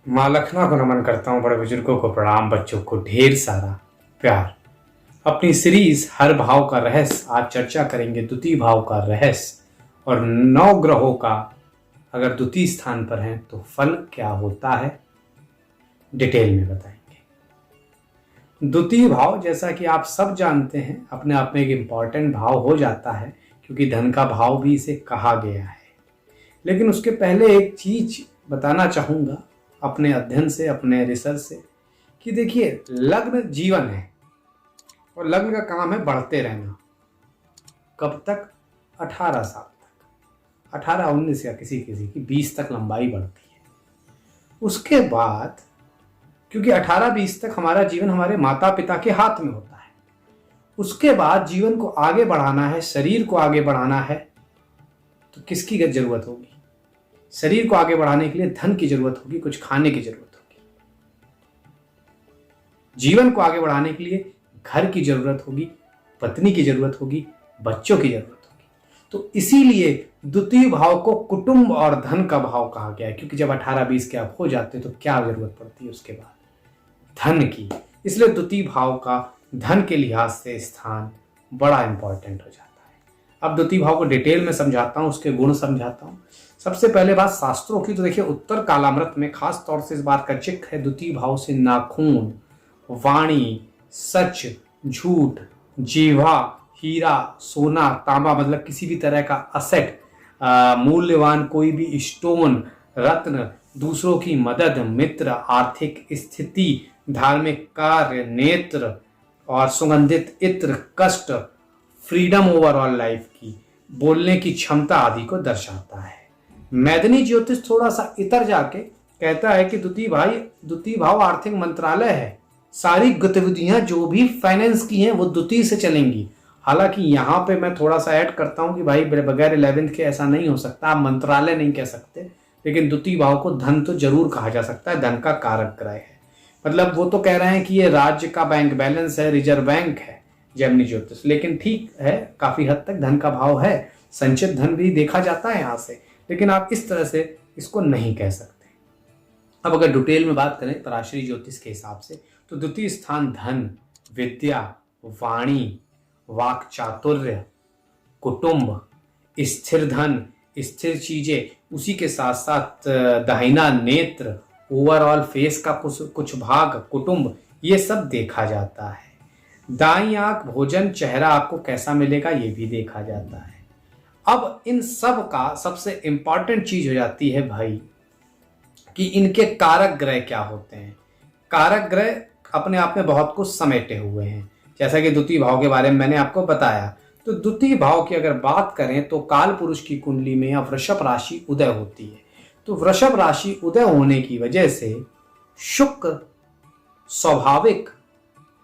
माँ लखना को नमन करता हूँ, बड़े बुजुर्गों को प्रणाम, बच्चों को ढेर सारा प्यार। अपनी सीरीज हर भाव का रहस्य आज चर्चा करेंगे द्वितीय भाव का रहस्य और नौ ग्रहों का अगर द्वितीय स्थान पर हैं तो फल क्या होता है, डिटेल में बताएंगे। द्वितीय भाव जैसा कि आप सब जानते हैं अपने आप में एक इम्पॉर्टेंट भाव हो जाता है क्योंकि धन का भाव भी इसे कहा गया है। लेकिन उसके पहले एक चीज बताना चाहूंगा अपने अध्ययन से, अपने रिसर्च से, कि देखिए लग्न जीवन है और लग्न का काम है बढ़ते रहना। कब तक? 18 साल तक, 18 19 या किसी किसी की 20 तक लंबाई बढ़ती है। उसके बाद क्योंकि 18 20 तक हमारा जीवन हमारे माता पिता के हाथ में होता है, उसके बाद जीवन को आगे बढ़ाना है, शरीर को आगे बढ़ाना है, तो किसकी जरूरत होगी? शरीर को आगे बढ़ाने के लिए धन की जरूरत होगी, कुछ खाने की जरूरत होगी। जीवन को आगे बढ़ाने के लिए घर की जरूरत होगी, पत्नी की जरूरत होगी, बच्चों की जरूरत होगी। तो इसीलिए द्वितीय भाव को कुटुंब और धन का भाव कहा गया है, क्योंकि जब 18-20 के आप हो जाते तो क्या जरूरत पड़ती है उसके बाद? धन की। इसलिए द्वितीय भाव का धन के लिहाज से स्थान बड़ा इंपॉर्टेंट हो जाता है। अब द्वितीय भाव को डिटेल में समझाता हूं, उसके गुण समझाता हूं। सबसे पहले बात शास्त्रों की, तो देखिए उत्तर कालामृत में खास तौर से इस बात का जिक्र है द्वितीय भाव से नाखून, वाणी, सच, झूठ, जीवा, हीरा, सोना, तांबा, मतलब किसी भी तरह का असेट, मूल्यवान कोई भी स्टोन, रत्न, दूसरों की मदद, मित्र, आर्थिक स्थिति, धार्मिक कार्य, नेत्र और सुगंधित इत्र, कष्ट, फ्रीडम ओवरऑल लाइफ की, बोलने की क्षमता आदि को दर्शाता है। मैदनी ज्योतिष थोड़ा सा इतर जाके कहता है कि द्वितीय भाव आर्थिक मंत्रालय है। सारी गतिविधियां जो भी फाइनेंस की हैं वो द्वितीय से चलेंगी। हालांकि यहाँ पे मैं थोड़ा सा ऐड करता हूँ कि भाई बगैर 11th के ऐसा नहीं हो सकता, आप मंत्रालय नहीं कह सकते, लेकिन द्वितीय भाव को धन तो जरूर कहा जा सकता है, धन का कारक ग्रह है। मतलब वो तो कह रहे हैं कि ये राज्य का बैंक बैलेंस है, रिजर्व बैंक है जेमिनी ज्योतिष, लेकिन ठीक है काफी हद तक धन का भाव है, संचित धन भी देखा जाता है यहाँ से, लेकिन आप इस तरह से इसको नहीं कह सकते। अब अगर डिटेल में बात करें पराशरी ज्योतिष के हिसाब से, तो द्वितीय स्थान धन, विद्या, वाणी, वाक चातुर्य, कुटुंब, स्थिर धन, स्थिर चीजें, उसी के साथ साथ दाहिना नेत्र, ओवरऑल फेस का कुछ भाग, कुटुंब, ये सब देखा जाता है। दाईं आंख, भोजन, चेहरा आपको कैसा मिलेगा ये भी देखा जाता है। अब इन सब का सबसे इंपॉर्टेंट चीज हो जाती है भाई कि इनके कारक ग्रह क्या होते हैं। कारक ग्रह अपने आप में बहुत कुछ समेटे हुए हैं, जैसा कि द्वितीय भाव के बारे में मैंने आपको बताया। तो द्वितीय भाव की अगर बात करें तो काल पुरुष की कुंडली में या वृषभ राशि उदय होती है, तो वृषभ राशि उदय होने की वजह से शुक्र स्वाभाविक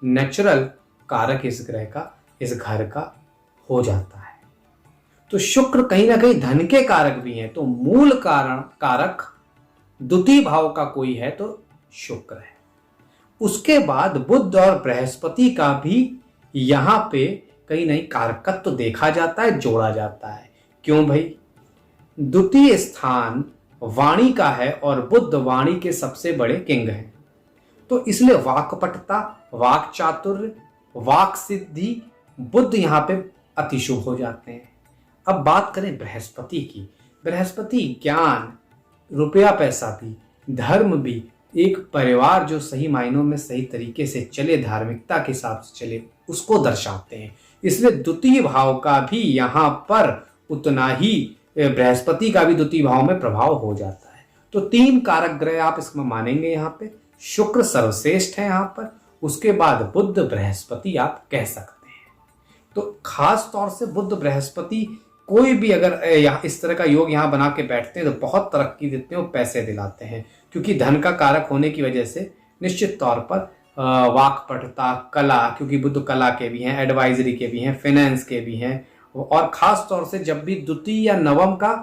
नेचुरल कारक इस ग्रह का, इस घर का हो जाता है। तो शुक्र कहीं ना कहीं धन के कारक भी हैं, तो मूल कारक द्वितीय भाव का कोई है तो शुक्र है। उसके बाद बुध और बृहस्पति का भी यहां पे कहीं नहीं कारकत्व तो देखा जाता है, जोड़ा जाता है। क्यों भाई? द्वितीय स्थान वाणी का है और बुध वाणी के सबसे बड़े किंग हैं, तो इसलिए वाक्पटुता, वाक चातुर्य, वाक सिद्धि, बुध यहां पे अतिशुभ हो जाते हैं। अब बात करें बृहस्पति की। बृहस्पति ज्ञान, रुपया पैसा भी, धर्म भी, एक परिवार जो सही मायनों में सही तरीके से चले, धार्मिकता के साथ चले, उसको दर्शाते हैं। इसलिए द्वितीय भाव का भी यहाँ पर उतना ही बृहस्पति का भी द्वितीय भाव में प्रभाव हो जाता है। तो 3 कारक ग्रह आप इसमें मानेंगे। यहाँ पे शुक्र सर्वश्रेष्ठ है यहाँ पर, उसके बाद बुध बृहस्पति आप कह सकते हैं। तो खास तौर से बुध बृहस्पति कोई भी अगर इस तरह का योग यहाँ बना के बैठते हैं तो बहुत तरक्की देते हैं, पैसे दिलाते हैं, क्योंकि धन का कारक होने की वजह से निश्चित तौर पर वाक्पटुता, कला, क्योंकि बुध कला के भी हैं, एडवाइजरी के भी हैं, फाइनेंस के भी हैं, और खास तौर से जब भी द्वितीय या नवम का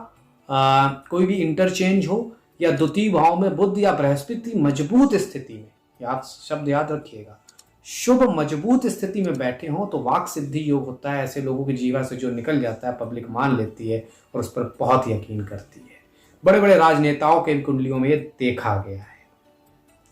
कोई भी इंटरचेंज हो या द्वितीय भाव में बुध या बृहस्पति मजबूत स्थिति में, शब्द याद रखिएगा, शुभ मजबूत स्थिति में बैठे हों तो वाक सिद्धि योग होता है। ऐसे लोगों की जीवा से जो निकल जाता है पब्लिक मान लेती है और उस पर बहुत यकीन करती है। बड़े बड़े राजनेताओं के कुंडलियों में ये देखा गया है।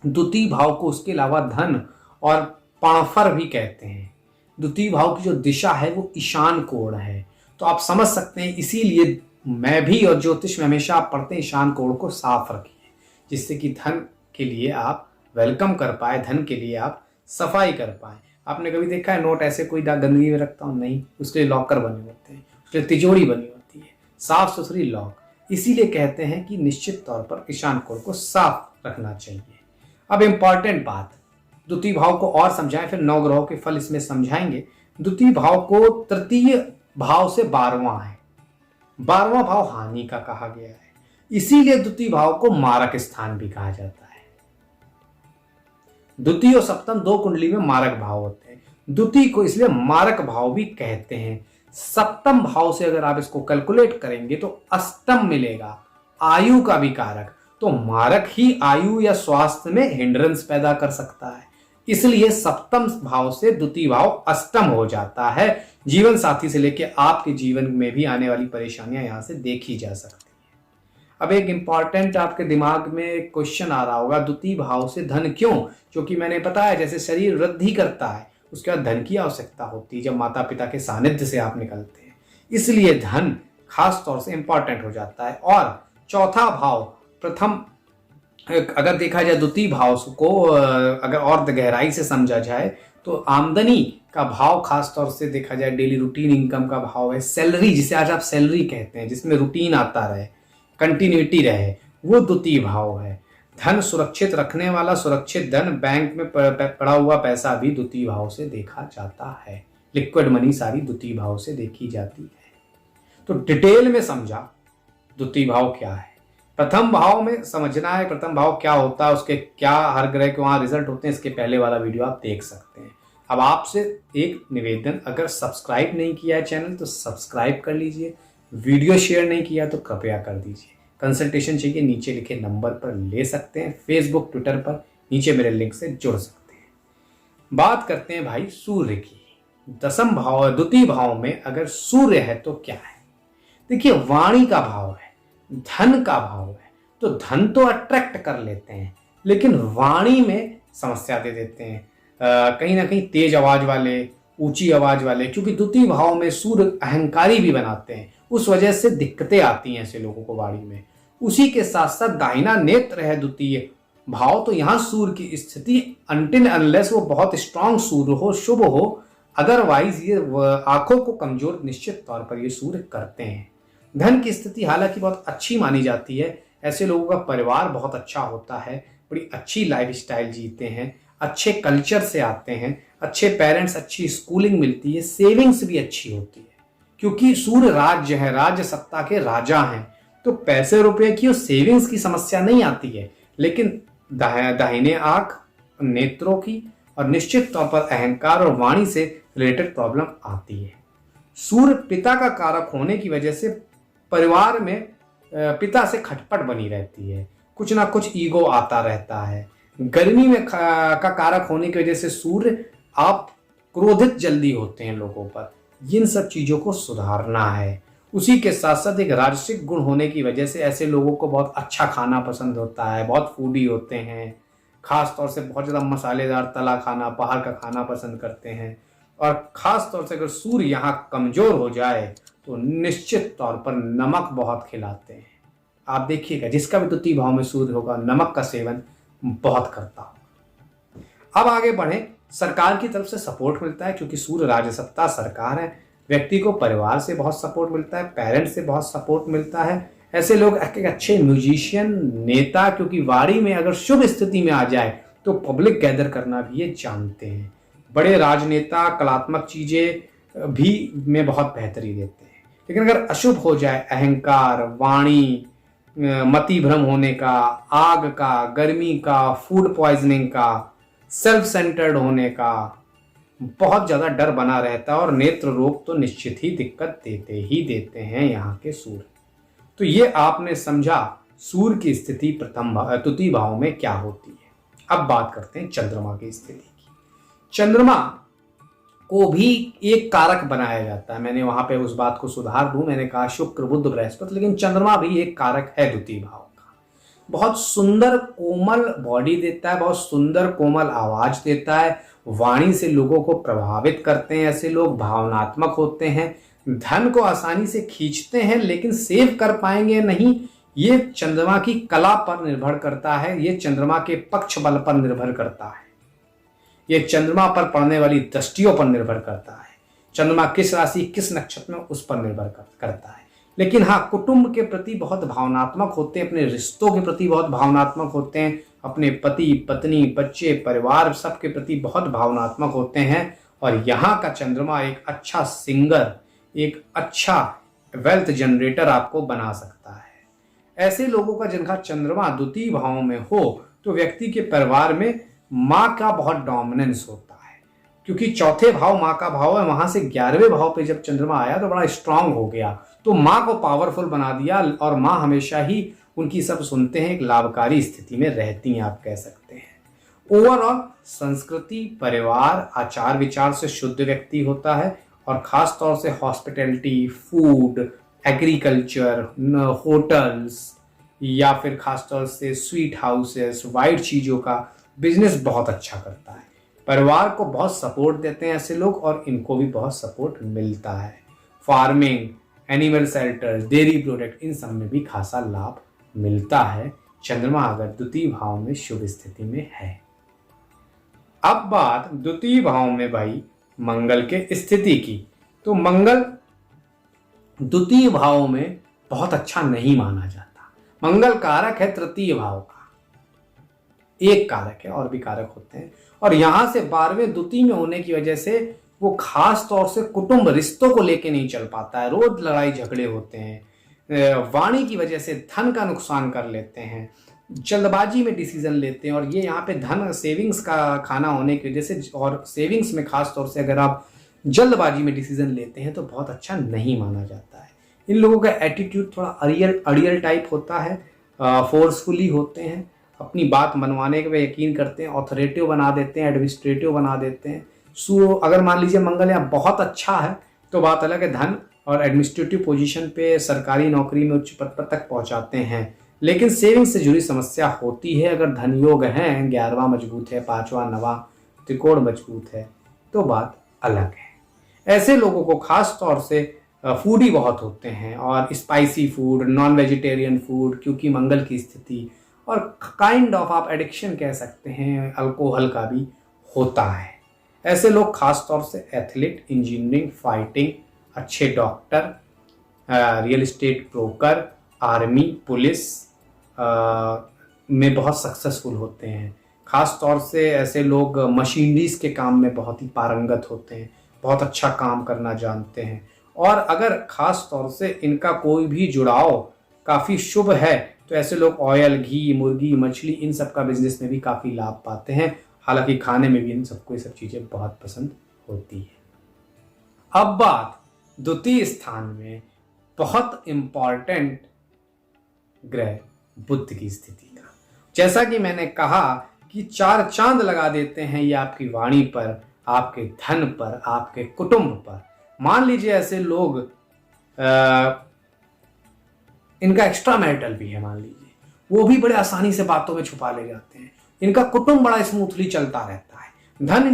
द्वितीय भाव को उसके अलावा धन और पाणफर भी कहते हैं। द्वितीय भाव की जो दिशा है वो ईशान कोण है। तो आप समझ सकते हैं, इसीलिए मैं भी और ज्योतिष में हमेशा आप पढ़ते हैं ईशान कोण को साफ रखिए, जिससे कि धन के लिए आप वेलकम कर पाए, धन के लिए आप सफाई कर पाए। आपने कभी देखा है नोट ऐसे कोई गंदगी में रखता हूँ? नहीं, उसके लिए लॉकर बने होते हैं, उसके लिए तिजोरी बनी होती है, साफ सुथरी लॉक। इसीलिए कहते हैं कि निश्चित तौर पर ईशान कोण को साफ रखना चाहिए। अब इंपॉर्टेंट बात, द्वितीय भाव को और समझाएं, फिर 9 ग्रहों के फल इसमें समझाएंगे। द्वितीय भाव को तृतीय भाव से 12वां है। 12वां भाव हानि का कहा गया है, इसीलिए द्वितीय भाव को मारक स्थान भी कहा जाता है। द्वितीय और सप्तम 2 कुंडली में मारक भाव होते हैं, द्वितीय को इसलिए मारक भाव भी कहते हैं। सप्तम भाव से अगर आप इसको कैलकुलेट करेंगे तो अष्टम मिलेगा, आयु का भी कारक। तो मारक ही आयु या स्वास्थ्य में हिंड्रेंस पैदा कर सकता है, इसलिए सप्तम भाव से द्वितीय भाव अष्टम हो जाता है। जीवन साथी से लेकर आपके जीवन में भी आने वाली परेशानियां यहां से देखी जा सकती है। अब एक इंपॉर्टेंट आपके दिमाग में क्वेश्चन आ रहा होगा, द्वितीय भाव से धन क्यों? क्योंकि मैंने बताया जैसे शरीर वृद्धि करता है उसके बाद धन की आवश्यकता होती है जब माता पिता के सानिध्य से आप निकलते हैं, इसलिए धन खास तौर से इंपॉर्टेंट हो जाता है। और चौथा भाव, प्रथम अगर देखा जाए द्वितीय भाव को अगर और गहराई से समझा जाए तो आमदनी का भाव खास तौर से देखा जाए, डेली रूटीन इनकम का भाव है। सैलरी, जिसे आज आप सैलरी कहते हैं, जिसमें रूटीन आता रहे, कंटिन्यूटी रहे, वो द्वितीय भाव है। धन सुरक्षित रखने वाला, सुरक्षित धन, बैंक में पड़ा हुआ पैसा भी द्वितीय भाव से देखा जाता है। लिक्विड मनी सारी द्वितीय भाव से देखी जाती है। तो डिटेल में समझा द्वितीय भाव क्या है। प्रथम भाव में समझना है प्रथम भाव क्या होता है, उसके क्या हर ग्रह के वहां रिजल्ट होते हैं, इसके पहले वाला वीडियो आप देख सकते हैं। अब आपसे एक निवेदन, अगर सब्सक्राइब नहीं किया है चैनल तो सब्सक्राइब कर लीजिए, वीडियो शेयर नहीं किया तो कृपया कर दीजिए। कंसल्टेशन चाहिए नीचे लिखे नंबर पर ले सकते हैं, फेसबुक ट्विटर पर नीचे मेरे लिंक से जुड़ सकते हैं। बात करते हैं भाई सूर्य की। दसम भाव, द्वितीय भाव में अगर सूर्य है तो क्या है? देखिए, वाणी का भाव है, धन का भाव है, तो धन तो अट्रैक्ट कर लेते हैं लेकिन वाणी में समस्या दे देते हैं। कहीं ना कहीं तेज आवाज वाले, ऊंची आवाज वाले, क्योंकि द्वितीय भाव में सूर्य अहंकारी भी बनाते हैं, उस वजह से दिक्कतें आती हैं ऐसे लोगों को वाणी में। उसी के साथ साथ दाहिना नेत्र है द्वितीय भाव, तो यहाँ सूर्य की स्थिति अनटिल अनलेस वो बहुत स्ट्रांग सूर्य हो, शुभ हो, अदरवाइज ये आंखों को कमजोर निश्चित तौर पर ये सूर्य करते हैं। धन की स्थिति हालांकि बहुत अच्छी मानी जाती है, ऐसे लोगों का परिवार बहुत अच्छा होता है, बड़ी अच्छी लाइफस्टाइल जीते हैं, अच्छे कल्चर से आते हैं, अच्छे पेरेंट्स, अच्छी स्कूलिंग मिलती है, सेविंग्स भी अच्छी होती है, क्योंकि सूर्य राज्य है, राज्य सत्ता के राजा हैं, तो पैसे रुपए की और सेविंग्स की समस्या नहीं आती है, लेकिन दाहिने आंख, नेत्रों की और निश्चित तौर पर अहंकार और वाणी से रिलेटेड प्रॉब्लम आती है। सूर्य पिता का कारक होने की वजह से परिवार में पिता से खटपट बनी रहती है, कुछ ना कुछ ईगो आता रहता है। गर्मी में का कारक होने की वजह से सूर्य, आप क्रोधित जल्दी होते हैं लोगों पर, इन सब चीजों को सुधारना है। उसी के साथ साथ एक राजसिक गुण होने की वजह से ऐसे लोगों को बहुत अच्छा खाना पसंद होता है, बहुत फूडी होते हैं, खास तौर से बहुत ज़्यादा मसालेदार तला खाना, बाहर का खाना पसंद करते हैं। और खास तौर से अगर सूर्य यहाँ कमजोर हो जाए तो निश्चित तौर पर नमक बहुत खिलाते हैं। आप देखिएगा जिसका भी द्वितीय भाव में सूर्य होगा नमक का सेवन बहुत करता होगा। अब आगे बढ़े, सरकार की तरफ से सपोर्ट मिलता है क्योंकि सूर्य राजसत्ता सरकार है। व्यक्ति को परिवार से बहुत सपोर्ट मिलता है, पेरेंट्स से बहुत सपोर्ट मिलता है। ऐसे लोग एक अच्छे म्यूजिशियन, नेता, क्योंकि वाणी में अगर शुभ स्थिति में आ जाए तो पब्लिक गैदर करना भी ये जानते हैं। बड़े राजनेता कलात्मक चीजें भी में बहुत बेहतरी देते हैं, लेकिन अगर अशुभ हो जाए, अहंकार, वाणी, मति भ्रम होने का, आग का, गर्मी का, फूड पॉइजनिंग का, सेल्फ सेंटर्ड होने का बहुत ज्यादा डर बना रहता है और नेत्र रोग तो निश्चित ही दिक्कत देते ही देते हैं यहाँ के सूर्य। तो ये आपने समझा सूर्य की स्थिति द्वितीय भाव में क्या होती है। अब बात करते हैं चंद्रमा की स्थिति की। चंद्रमा को भी एक कारक बनाया जाता है, मैंने वहां पे उस बात को सुधार दूं, मैंने कहा शुक्र बुध बृहस्पति, लेकिन चंद्रमा भी एक कारक है द्वितीय भाव का। बहुत सुंदर कोमल बॉडी देता है, बहुत सुंदर कोमल आवाज देता है, वाणी से लोगों को प्रभावित करते हैं। ऐसे लोग भावनात्मक होते हैं, धन को आसानी से खींचते हैं, लेकिन सेव कर पाएंगे नहीं, ये चंद्रमा की कला पर निर्भर करता है, ये चंद्रमा के पक्ष बल पर निर्भर करता है, ये चंद्रमा पर पड़ने वाली दृष्टियों पर निर्भर करता है। चंद्रमा किस राशि किस नक्षत्र में उस पर निर्भर करता है। लेकिन हाँ, कुटुंब के प्रति बहुत भावनात्मक होते हैं, अपने रिश्तों के प्रति बहुत भावनात्मक होते हैं, अपने पति पत्नी बच्चे परिवार सबके प्रति बहुत भावनात्मक होते हैं। और यहाँ का चंद्रमा एक अच्छा सिंगर, एक अच्छा वेल्थ जनरेटर आपको बना सकता है। ऐसे लोगों का जिनका चंद्रमा द्वितीय भाव में हो तो व्यक्ति के परिवार में माँ का बहुत डोमिनेंस होता है, क्योंकि चौथे भाव माँ का भाव है, वहां से 11वें भाव पे जब चंद्रमा आया तो बड़ा स्ट्रांग हो गया, तो माँ को पावरफुल बना दिया और माँ हमेशा ही उनकी सब सुनते हैं, एक लाभकारी स्थिति में रहती हैं, आप कह सकते हैं। ओवरऑल संस्कृति, परिवार, आचार विचार से शुद्ध व्यक्ति होता है और खास तौर से हॉस्पिटैलिटी, फूड, एग्रीकल्चर, होटल्स या फिर खास तौर से स्वीट हाउसेस, वाइट चीजों का बिजनेस बहुत अच्छा करता है। परिवार को बहुत सपोर्ट देते हैं ऐसे लोग और इनको भी बहुत सपोर्ट मिलता है। Farming, animal shelter, dairy product, इन सब में भी खासा लाभ मिलता है चंद्रमा अगर द्वितीय भाव में शुभ स्थिति में है। अब बात द्वितीय भाव में भाई मंगल के स्थिति की, तो मंगल द्वितीय भाव में बहुत अच्छा नहीं माना जाता। मंगल कारक है तृतीय भाव का, एक कारक है, और भी कारक होते हैं, और यहां से 12वें द्वितीय में होने की वजह से वो खास तौर से कुटुंब रिश्तों को लेके नहीं चल पाता है, रोज लड़ाई झगड़े होते हैं, वाणी की वजह से धन का नुकसान कर लेते हैं, जल्दबाजी में डिसीजन लेते हैं, और ये यहाँ पे धन सेविंग्स का खाना होने की वजह से, और सेविंग्स में खास तौर से अगर आप जल्दबाजी में डिसीजन लेते हैं तो बहुत अच्छा नहीं माना जाता है। इन लोगों का एटीट्यूड थोड़ा अड़ियल टाइप होता है, फोर्सफुली होते हैं, अपनी बात मनवाने पे यकीन करते हैं, ऑथोरेटिव बना देते हैं, एडमिनिस्ट्रेटिव बना देते हैं। सो अगर मान लीजिए मंगल यहाँ बहुत अच्छा है तो बात अलग है, धन और एडमिनिस्ट्रेटिव पोजीशन पे सरकारी नौकरी में उच्च पद पर तक पहुंचाते हैं, लेकिन सेविंग से जुड़ी समस्या होती है। अगर धन योग है, 11वां मजबूत है, 5वां 9वां त्रिकोण मजबूत है तो बात अलग है। ऐसे लोगों को खास तौर से फूडी बहुत होते हैं, और spicy food, non vegetarian food, क्योंकि मंगल की स्थिति, और काइंड ऑफ आप एडिक्शन कह सकते हैं, अल्कोहल का भी होता है। ऐसे लोग खास तौर से एथलीट, इंजीनियरिंग, फाइटिंग, अच्छे doctor, real estate broker, army, police में बहुत सक्सेसफुल होते हैं। खास तौर से ऐसे लोग मशीनरीज के काम में बहुत ही पारंगत होते हैं, बहुत अच्छा काम करना जानते हैं, और अगर खास तौर से इनका कोई भी जुड़ाव काफ़ी शुभ है तो ऐसे लोग ऑयल, घी, मुर्गी, मछली, इन सब का बिजनेस में भी काफ़ी लाभ पाते हैं। हालांकि खाने में भी इन सबको ये सब चीज़ें बहुत पसंद होती है। अब बात द्वितीय स्थान में बहुत इंपॉर्टेंट ग्रह बुध की स्थिति का। जैसा कि मैंने कहा कि 4 चांद लगा देते हैं ये आपकी वाणी पर, आपके धन पर, आपके कुटुंब पर। मान लीजिए ऐसे लोग इनका एक्स्ट्रा मैरिटल भी है, मान लीजिए, वो भी बड़े आसानी से बातों में छुपा ले जाते हैं, इनका कुटुंब बड़ा स्मूथली चलता रहता है, धन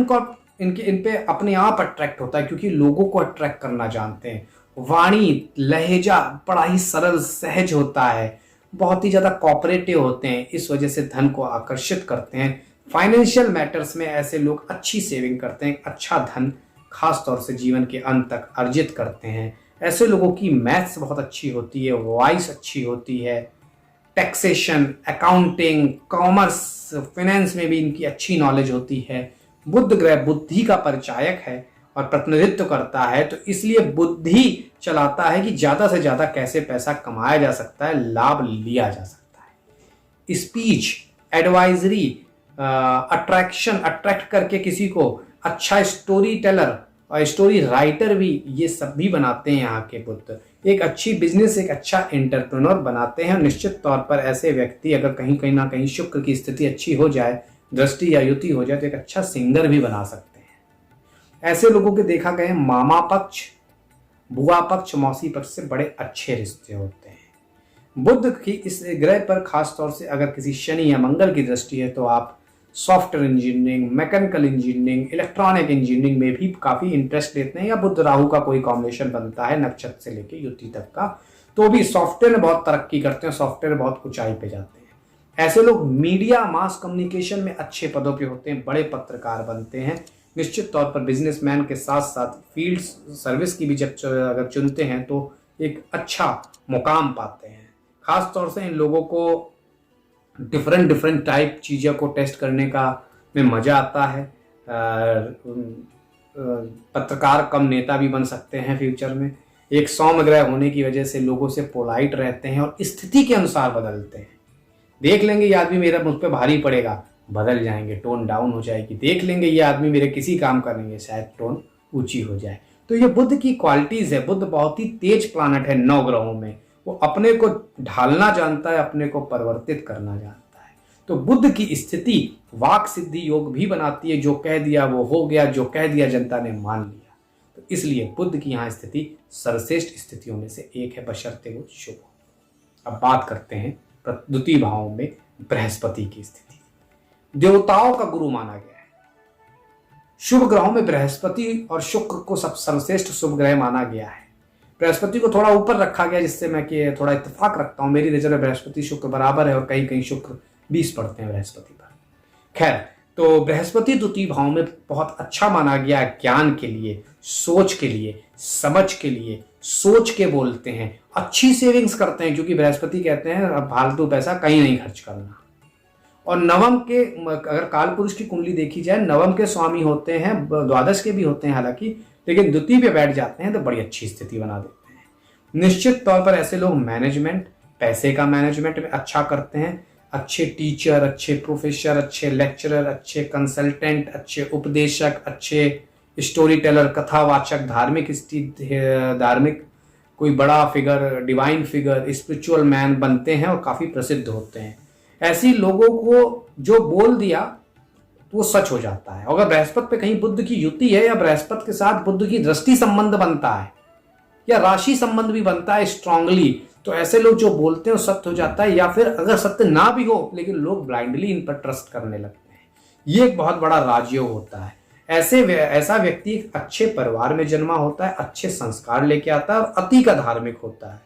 इन पे अपने आप अट्रैक्ट होता है क्योंकि लोगों को अट्रैक्ट करना जानते हैं, वाणी लहजा बड़ा ही सरल सहज होता है, बहुत ही ज्यादा कोऑपरेटिव होते हैं, इस वजह से धन को आकर्षित करते हैं। फाइनेंशियल मैटर्स में ऐसे लोग अच्छी सेविंग करते हैं, अच्छा धन खास तौर से जीवन के अंत तक अर्जित करते हैं। ऐसे लोगों की मैथ्स बहुत अच्छी होती है, वॉइस अच्छी होती है, टैक्सेशन, अकाउंटिंग, कॉमर्स, फाइनेंस में भी इनकी अच्छी नॉलेज होती है। बुध ग्रह बुद्धि का परिचायक है और प्रतिनिधित्व करता है, तो इसलिए बुद्धि चलाता है कि ज्यादा से ज्यादा कैसे पैसा कमाया जा सकता है, लाभ लिया जा सकता है। स्पीच, एडवाइजरी, अट्रैक्शन, अट्रैक्ट करके किसी को अच्छा स्टोरी टेलर और स्टोरी राइटर भी, ये सब भी बनाते हैं यहाँ के बुध। एक अच्छी बिजनेस, एक अच्छा एंटरप्रेन्योर बनाते हैं। निश्चित तौर पर ऐसे व्यक्ति अगर कहीं ना कहीं शुक्र की स्थिति अच्छी हो जाए, दृष्टि या युति हो जाए, तो एक अच्छा सिंगर भी बना सकते हैं। ऐसे लोगों के देखा गए मामा पक्ष, बुआ पक्ष, मौसी पक्ष से बड़े अच्छे रिश्ते होते हैं। बुध की इस ग्रह पर खास तौर से अगर किसी शनि या मंगल की दृष्टि है तो आप software engineering, mechanical engineering, electronic engineering में भी काफी इंटरेस्ट लेते हैं, या बुध राहु का कोई कॉम्बिनेशन बनता है नक्षत्र से लेकर युति तक का, तो भी सॉफ्टवेयर में बहुत तरक्की करते हैं, सॉफ्टवेयर बहुत ऊंचाई पे जाते हैं। ऐसे लोग मीडिया, मास कम्युनिकेशन में अच्छे पदों पे होते हैं, बड़े पत्रकार बनते हैं। निश्चित तौर पर बिजनेसमैन के साथ साथ फील्ड सर्विस की भी जब अगर चुनते हैं तो एक अच्छा मुकाम पाते हैं। खास तौर से इन लोगों को डिफरेंट टाइप चीज़ों को टेस्ट करने का में मज़ा आता है। पत्रकार कम नेता भी बन सकते हैं फ्यूचर में। एक सौम्य ग्रह होने की वजह से लोगों से पोलाइट रहते हैं और स्थिति के अनुसार बदलते हैं। देख लेंगे ये आदमी मेरा मुझ पर भारी पड़ेगा, बदल जाएंगे, टोन डाउन हो जाएगी। देख लेंगे ये आदमी मेरे किसी काम करेंगे, शायद टोन ऊंची हो जाए। तो ये बुध की क्वालिटीज है। बुध बहुत ही तेज प्लानट है 9 ग्रहों में। वो अपने को ढालना जानता है, अपने को परिवर्तित करना जानता है। तो बुध की स्थिति वाक सिद्धि योग भी बनाती है। जो कह दिया वो हो गया, जो कह दिया जनता ने मान लिया। तो इसलिए बुध की यहाँ स्थिति सर्वश्रेष्ठ स्थितियों में से एक है, बशर्ते वो शुभ हो। अब बात करते हैं द्वितीय भाव में बृहस्पति की स्थिति। देवताओं का गुरु माना गया है। शुभ ग्रहों में बृहस्पति और शुक्र को सब सर्वश्रेष्ठ शुभ ग्रह माना गया है। बृहस्पति को थोड़ा ऊपर रखा गया, जिससे मैं कि थोड़ा इत्तेफाक रखता हूं। मेरी नजर में बृहस्पति शुक्र बराबर है और कहीं कहीं शुक्र 20 पढ़ते हैं बृहस्पति पर। खैर, तो बृहस्पति द्वितीय भाव में बहुत अच्छा माना गया है ज्ञान के लिए, सोच के लिए, समझ के लिए। सोच के बोलते हैं, अच्छी सेविंग्स करते हैं, क्योंकि बृहस्पति कहते हैं अब फालतू पैसा कहीं नहीं खर्च करना। और नवम के, अगर काल पुरुष की कुंडली देखी जाए, नवम के स्वामी होते हैं, द्वादश के भी होते हैं हालांकि, लेकिन द्वितीय पे बैठ जाते हैं तो बड़ी अच्छी स्थिति बना देते हैं। निश्चित तौर पर ऐसे लोग मैनेजमेंट, पैसे का मैनेजमेंट में अच्छा करते हैं। अच्छे टीचर, अच्छे प्रोफेसर, अच्छे लेक्चरर, अच्छे कंसल्टेंट, अच्छे उपदेशक, अच्छे स्टोरी टेलर, कथावाचक, धार्मिक कोई बड़ा figure, divine figure, spiritual man बनते हैं और काफी प्रसिद्ध होते हैं। ऐसी लोगों को जो बोल दिया तो वो सच हो जाता है। अगर बृहस्पति पे कहीं बुध की युति है, या बृहस्पति के साथ बुध की दृष्टि संबंध बनता है, या राशि संबंध भी बनता है स्ट्रांगली, तो ऐसे लोग जो बोलते हैं वो सत्य हो जाता है। या फिर अगर सत्य ना भी हो, लेकिन लोग ब्लाइंडली इन पर ट्रस्ट करने लगते हैं। ये एक बहुत बड़ा राजयोग होता है। ऐसा व्यक्ति एक अच्छे परिवार में जन्मा होता है, अच्छे संस्कार लेके आता है और अति का धार्मिक होता है।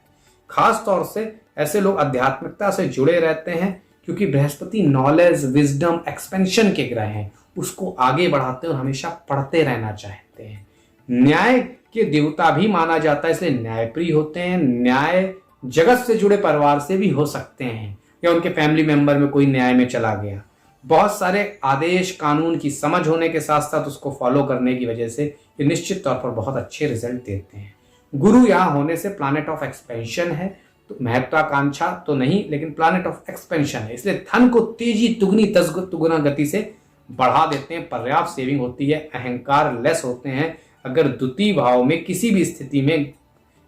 खास तौर से ऐसे लोग आध्यात्मिकता से जुड़े रहते हैं, क्योंकि बृहस्पति नॉलेज, विजडम, एक्सपेंशन के ग्रह हैं। उसको आगे बढ़ाते हैं और हमेशा पढ़ते रहना चाहते हैं। न्याय के देवता भी माना जाता है, इसलिए न्यायप्रिय होते हैं। न्याय जगत से जुड़े परिवार से भी हो सकते हैं, या उनके फैमिली मेंबर में कोई न्याय में चला गया। बहुत सारे आदेश, कानून की समझ होने के साथ साथ उसको फॉलो करने की वजह से ये निश्चित तौर पर बहुत अच्छे रिजल्ट देते हैं। गुरु यहाँ होने से प्लैनेट ऑफ एक्सपेंशन है, तो महत्वाकांक्षा तो नहीं, लेकिन प्लैनेट ऑफ एक्सपेंशन है, इसलिए धन को तेजी तुगुना गति से बढ़ा देते हैं। पर्याप्त सेविंग होती है, अहंकार लेस होते हैं अगर द्वितीय भाव में किसी भी स्थिति में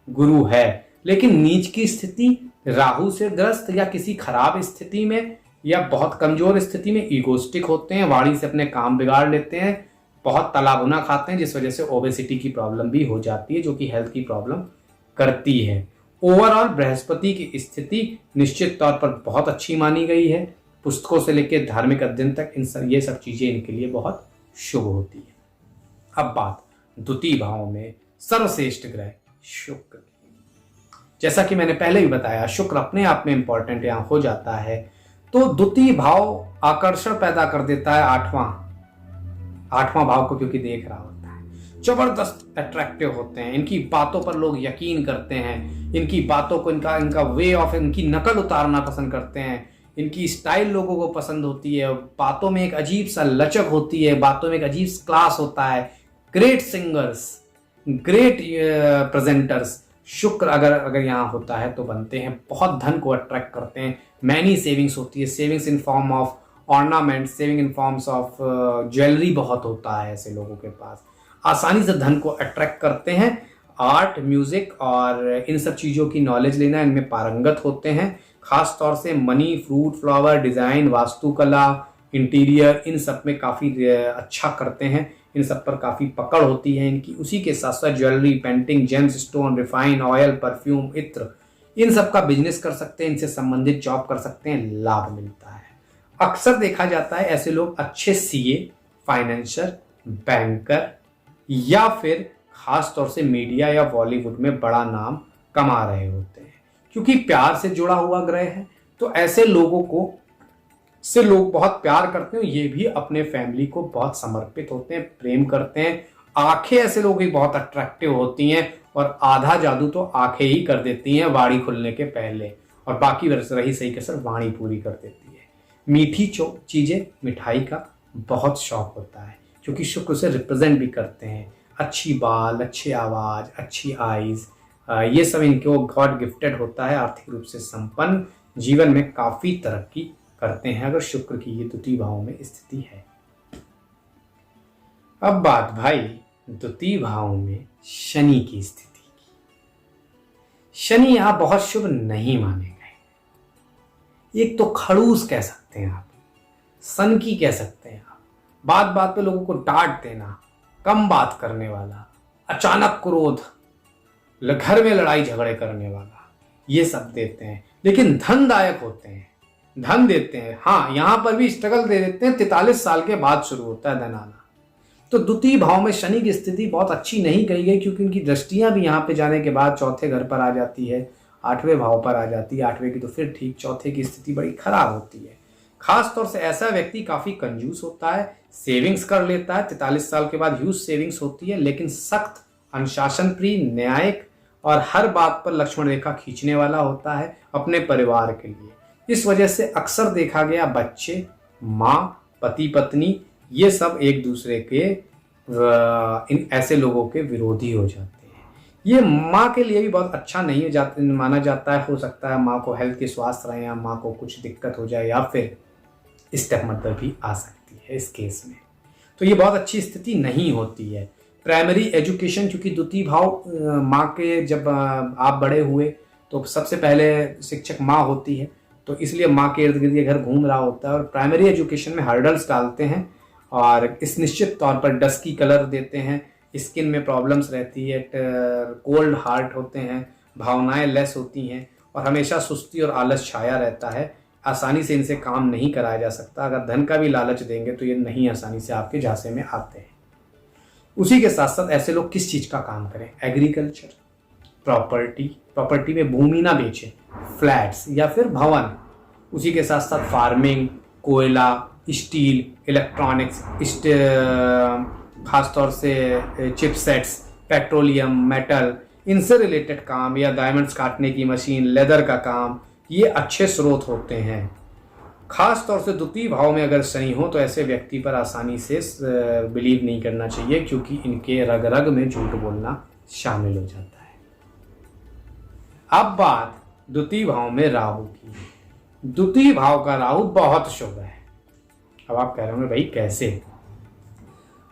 गुरु है। लेकिन नीच की स्थिति, राहु से ग्रस्त, या किसी खराब स्थिति में, या बहुत कमजोर स्थिति में ईगोस्टिक होते हैं, वाणी से अपने काम बिगाड़ लेते हैं, बहुत तला भुना खाते हैं, जिस वजह से ओबेसिटी की प्रॉब्लम भी हो जाती है, जो कि हेल्थ की प्रॉब्लम करती है। ओवरऑल बृहस्पति की स्थिति निश्चित तौर पर बहुत अच्छी मानी गई है। पुस्तकों से लेकर धार्मिक अध्ययन तक ये सब चीजें इनके लिए बहुत शुभ होती है। अब बात द्वितीय भाव में सर्वश्रेष्ठ ग्रह शुक्र। जैसा कि मैंने पहले भी बताया, शुक्र अपने आप में इंपॉर्टेंट यहां हो जाता है। तो द्वितीय भाव आकर्षण पैदा कर देता है आठवां भाव को, क्योंकि देख रहा होता है। जबरदस्त अट्रैक्टिव होते हैं, इनकी बातों पर लोग यकीन करते हैं, इनकी बातों को, इनका वे ऑफ, इनकी नकल उतारना पसंद करते हैं, इनकी स्टाइल लोगों को पसंद होती है। बातों में एक अजीब सा लचक होती है, बातों में एक अजीब क्लास होता है। ग्रेट सिंगर्स, ग्रेट प्रेजेंटर्स शुक्र अगर यहाँ होता है तो बनते हैं। बहुत धन को अट्रैक्ट करते हैं। मैनी सेविंग्स होती है, savings in form of ornament, saving in forms of jewellery बहुत होता है ऐसे लोगों के पास। आसानी से धन को अट्रैक्ट करते हैं। आर्ट, म्यूजिक और इन सब चीज़ों की नॉलेज लेना, इनमें पारंगत होते हैं। खास तौर से मनी, फ्रूट, फ्लावर, डिज़ाइन, वास्तुकला, इंटीरियर, इन सब में काफ़ी अच्छा करते हैं। इन सब पर काफ़ी पकड़ होती है इनकी। उसी के साथ साथ jewellery, painting, James stone, refine oil, perfume, इत्र, इन सब का बिजनेस कर सकते हैं, इनसे संबंधित जॉब कर सकते हैं, लाभ मिलता है। अक्सर देखा जाता है ऐसे लोग अच्छे सीए, फाइनेंसर, बैंकर या फिर खास तौर से मीडिया या बॉलीवुड में बड़ा नाम कमा रहे होते हैं, क्योंकि प्यार से जुड़ा हुआ ग्रह है। तो ऐसे लोगों को से लोग बहुत प्यार करते हैं, ये भी अपने फैमिली को बहुत समर्पित होते हैं, प्रेम करते हैं। आंखें ऐसे लोगों की बहुत अट्रैक्टिव होती हैं और आधा जादू तो आंखें ही कर देती हैं वाणी खुलने के पहले, और बाकी रही सही कसर वाणी पूरी कर देती है। मीठी चीजें, मिठाई का बहुत शौक होता है, क्योंकि शुक्र से रिप्रेजेंट भी करते हैं। अच्छी बाल, अच्छी आवाज, अच्छी आईज, ये सब इनको गॉड गिफ्टेड होता है। आर्थिक रूप से संपन्न, जीवन में काफी तरक्की करते हैं अगर शुक्र की ये द्वितीय भाव में स्थिति है। अब बात भाई द्वितीय भाव में शनि की स्थिति की। शनि यहां बहुत शुभ नहीं माने गए। एक तो खड़ूस कह सकते हैं आप, सनकी कह सकते हैं आप, बात बात पे लोगों को डांट देना, कम बात करने वाला, अचानक क्रोध, घर में लड़ाई झगड़े करने वाला, ये सब देते हैं। लेकिन धनदायक होते हैं, धन देते हैं। हाँ, यहां पर भी स्ट्रगल दे देते हैं। 43 साल के बाद शुरू होता है धन आना। तो द्वितीय भाव में शनि की स्थिति बहुत अच्छी नहीं कही गई, क्योंकि उनकी दृष्टियां भी यहाँ पे जाने के बाद चौथे घर पर आ जाती है, 8वें भाव पर आ जाती है। 8वें की तो फिर ठीक, चौथे की स्थिति बड़ी खराब होती है। खास तौर से ऐसा व्यक्ति काफी कंजूस होता है, सेविंग्स कर लेता है। 43 साल के बाद ह्यूज सेविंग्स होती है, लेकिन सख्त, अनुशासन प्रिय, न्यायिक और हर बात पर लक्ष्मण रेखा खींचने वाला होता है अपने परिवार के लिए। इस वजह से अक्सर देखा गया बच्चे, माँ, पति पत्नी, ये सब एक दूसरे के इन ऐसे लोगों के विरोधी हो जाते हैं। ये माँ के लिए भी बहुत अच्छा नहीं माना जाता है। हो सकता है माँ को हेल्थ के स्वास्थ्य रहे, या माँ को कुछ दिक्कत हो जाए, या फिर स्टेप मदर भी आ सकती है इस केस में। तो ये बहुत अच्छी स्थिति नहीं होती है। प्राइमरी एजुकेशन, क्योंकि द्वितीय भाव माँ के, जब आप बड़े हुए तो सबसे पहले शिक्षक माँ होती है, तो इसलिए माँ के इर्द गिर्द ये घर घूम रहा होता है और प्राइमरी एजुकेशन में हर्डल्स डालते हैं, और इस निश्चित तौर पर डस्की कलर देते हैं, स्किन में प्रॉब्लम्स रहती है, कोल्ड हार्ट होते हैं, भावनाएं लेस होती हैं, और हमेशा सुस्ती और आलस छाया रहता है। आसानी से इनसे काम नहीं कराया जा सकता। अगर धन का भी लालच देंगे तो ये नहीं आसानी से आपके झांसे में आते हैं। उसी के साथ साथ ऐसे लोग किस चीज का काम करें? एग्रीकल्चर, प्रॉपर्टी में भूमि ना बेचें, फ्लैट्स या फिर भवन। उसी के साथ साथ फार्मिंग, कोयला, स्टील, इलेक्ट्रॉनिक्स, खासतौर से चिपसेट्स, पेट्रोलियम, मेटल, इनसे रिलेटेड काम, या डायमंड्स काटने की मशीन, लेदर का काम, ये अच्छे स्रोत होते हैं। खास तौर से द्वितीय भाव में अगर शनि हो तो ऐसे व्यक्ति पर आसानी से बिलीव नहीं करना चाहिए, क्योंकि इनके रग रग में झूठ बोलना शामिल हो जाता है। अब बात द्वितीय भाव में राहु की। द्वितीय भाव का राहु बहुत शुभ है। अब आप कह रहे होंगे भाई कैसे?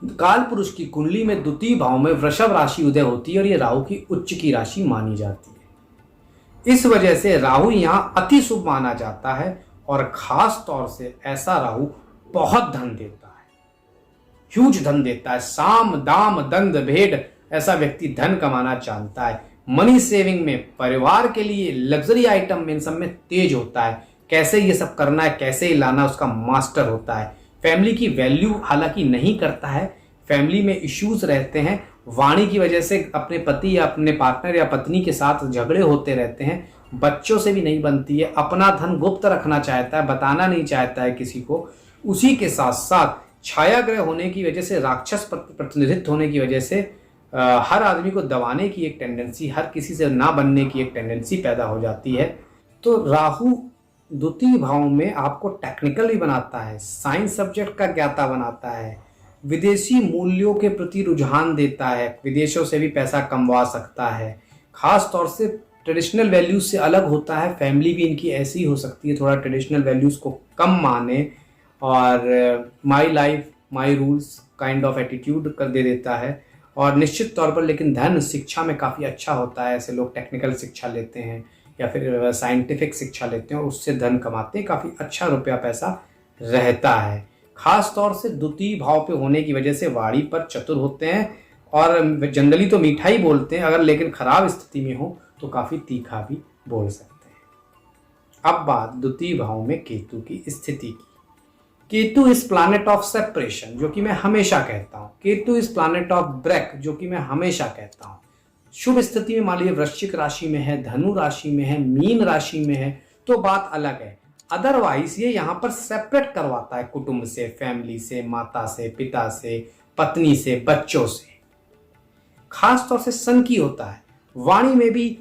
काल पुरुष की कुंडली में द्वितीय भाव में वृषभ राशि उदय होती है, और ये राहु की उच्च की राशि मानी जाती है। इस वजह से राहु यहां अति शुभ माना जाता है, और खास तौर से ऐसा राहु बहुत धन देता है, ह्यूज धन देता है। साम दाम दंड भेद, ऐसा व्यक्ति धन कमाना जानता है। मनी सेविंग में, परिवार के लिए, लग्जरी आइटम में, इन सब में तेज होता है। कैसे ये सब करना है, कैसे ही लाना, उसका मास्टर होता है। फैमिली की वैल्यू हालांकि नहीं करता है, फैमिली में इश्यूज रहते हैं, वाणी की वजह से अपने पति या अपने पार्टनर या पत्नी के साथ झगड़े होते रहते हैं, बच्चों से भी नहीं बनती है, अपना धन गुप्त रखना चाहता है, बताना नहीं चाहता है किसी को। उसी के साथ साथ छाया ग्रह होने की वजह से, राक्षस प्रतिनिधित्व होने की वजह से हर आदमी को दबाने की एक टेंडेंसी, हर किसी से ना बनने की एक टेंडेंसी पैदा हो जाती है। तो राहु द्वितीय भाव में आपको टेक्निकल भी बनाता है, साइंस सब्जेक्ट का ज्ञाता बनाता है, विदेशी मूल्यों के प्रति रुझान देता है, विदेशों से भी पैसा कमवा सकता है। खास तौर से ट्रेडिशनल वैल्यूज से अलग होता है। फैमिली भी इनकी ऐसी हो सकती है, थोड़ा ट्रेडिशनल वैल्यूज को कम माने, और my life my rules kind of attitude कर दे देता है। और निश्चित तौर पर लेकिन धन शिक्षा में काफ़ी अच्छा होता है। ऐसे लोग टेक्निकल शिक्षा लेते हैं या फिर साइंटिफिक शिक्षा लेते हैं और उससे धन कमाते हैं, काफ़ी अच्छा रुपया पैसा रहता है। खास तौर से द्वितीय भाव पे होने की वजह से वाणी पर चतुर होते हैं, और जनरली तो मीठा ही बोलते हैं, अगर लेकिन खराब स्थिति में हो तो काफ़ी तीखा भी बोल सकते हैं। अब बात द्वितीय भाव में केतु की स्थिति की। केतु इस प्लैनेट ऑफ सेपरेशन, जो कि मैं हमेशा कहता हूं। केतु इस प्लैनेट ऑफ ब्रेक, जो कि मैं हमेशा कहता हूं। शुभ स्थिति में मान लीजिए वृश्चिक राशि में है, धनु राशि में है, मीन राशि में है, तो बात अलग है। अदरवाइज ये यहां पर सेपरेट करवाता है कुटुंब से, फैमिली से, माता से, पिता से, पत्नी से, बच्चों से। खास तौर से सनकी होता है, वाणी में भी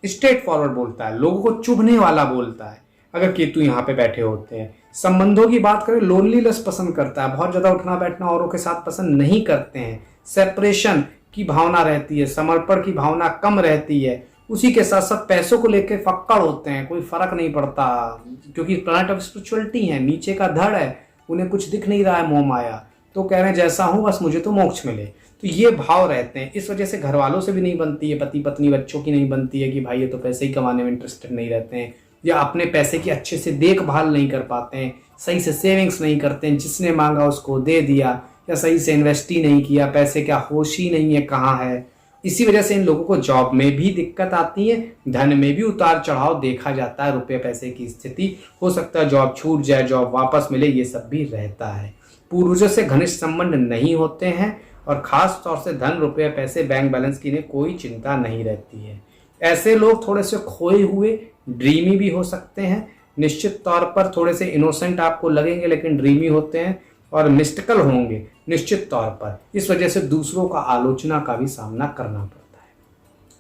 स्ट्रेट फॉरवर्ड बोलता है, लोगों को चुभने वाला बोलता है अगर केतु यहाँ पे बैठे होते हैं। संबंधों की बात करें, लोनलीनेस पसंद करता है, बहुत ज्यादा उठना बैठना औरों के साथ पसंद नहीं करते हैं। सेपरेशन की भावना रहती है, समर्पण की भावना कम रहती है। उसी के साथ साथ पैसों को लेकर फक्कड़ होते हैं, कोई फर्क नहीं पड़ता, क्योंकि प्लैनेट ऑफ स्पिरिचुअलिटी है, नीचे का धड़ है, उन्हें कुछ दिख नहीं रहा है मोह माया, तो कह रहे हैं जैसा हूं बस मुझे तो मोक्ष मिले। तो ये भाव रहते हैं। इस वजह से घर वालों से भी नहीं बनती है, पति पत्नी बच्चों की नहीं बनती है कि भाई ये तो पैसे ही कमाने में इंटरेस्टेड नहीं रहते हैं, या अपने पैसे की अच्छे से देखभाल नहीं कर पाते हैं, सही से सेविंग्स नहीं करते हैं, जिसने मांगा उसको दे दिया, या सही से इन्वेस्ट ही नहीं किया, पैसे का होश ही नहीं है कहाँ है। इसी वजह से इन लोगों को जॉब में भी दिक्कत आती है, धन में भी उतार चढ़ाव देखा जाता है, रुपये पैसे की स्थिति हो सकता है जॉब छूट जाए, जॉब वापस मिले, ये सब भी रहता है। पूर्वजों से घनिष्ठ संबंध नहीं होते हैं, और खास तौर से धन, रुपये, पैसे, बैंक बैलेंस की इन्हें कोई चिंता नहीं रहती है। ऐसे लोग थोड़े से खोए हुए, ड्रीमी भी हो सकते हैं। निश्चित तौर पर थोड़े से इनोसेंट आपको लगेंगे, लेकिन ड्रीमी होते हैं और मिस्टिकल होंगे निश्चित तौर पर। इस वजह से दूसरों का आलोचना का भी सामना करना पड़ता है।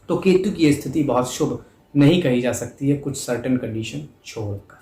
तो केतु की स्थिति बहुत शुभ नहीं कही जा सकती है, कुछ सर्टेन कंडीशन छोड़कर।